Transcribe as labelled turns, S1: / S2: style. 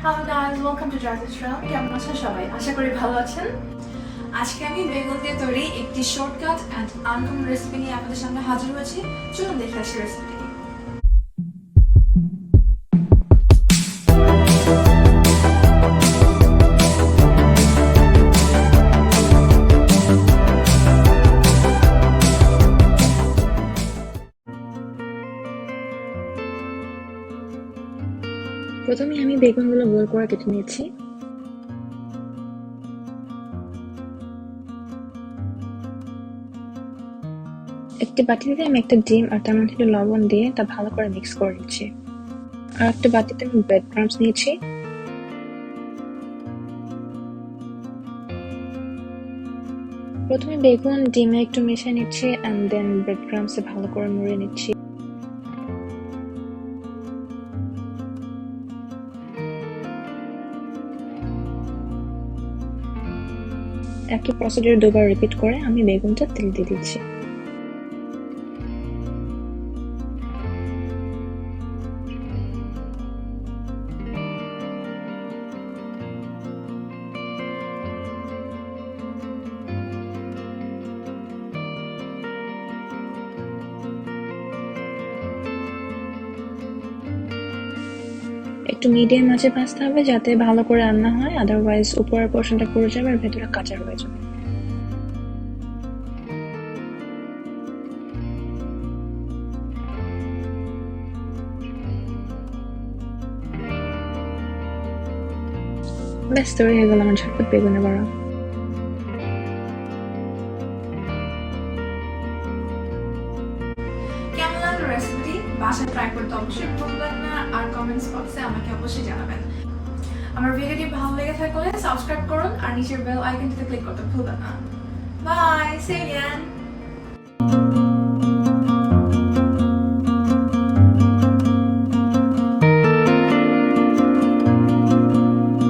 S1: Hello guys, welcome to Joyti কেমন আছেন সবাই? আশা করি ভালো আছেন। আজকে আমি বেগুন দিয়ে তৈরি একটি শর্টকাট এন্ড আনকমন রেসিপি নিয়ে আপনাদের সামনে হাজির হয়েছি। চলুন দেখে আসি রেসিপিটি।
S2: প্রথমে আমি বেগুনগুলো গোল করে কেটে নিয়েছি। একটি বাটিতে আমি একটা ডিম আর তার মধ্যে লবণ দিয়ে তা ভালো করে মিক্স করে নিচ্ছি। আর একটা বাটিতে আমি ব্রেড ক্রাম্বস নিয়েছি। প্রথমে বেগুন ডিমে একটু মিশিয়ে নিচ্ছি এন্ড দেন ব্রেড ক্রাম্বসে ভালো করে মুড়িয়ে নিচ্ছি। একই প্রসিডিউর দুবার রিপিট করে আমি বেগুনটা তেল দিয়ে দিচ্ছি। একটু মিডিয়াম আঁচে ভাজতে হবে যাতে ভালো করে রান্না হয়, আদারওয়াইজ উপরের পোর্শনটা পুড়ে যাবে আর ভেতরে কাঁচা রয়ে যাবে। ব্যাস তৈরি হয়ে গেল আমার ঝটপট বেগুনের বড়া।
S1: কেমন লাগলো রেসিপিটি? বাসায় ট্রাই করতে অবশ্যই ভুলবেন না আর কমেন্টস বক্সে আমাকে অবশ্যই জানাবেন। আমার ভিডিওটি ভালো লেগে থাকলে সাবস্ক্রাইব করুন আর নিচের বেল আইকনটিতে ক্লিক করতে ভুলবেন না। Bye, see you again.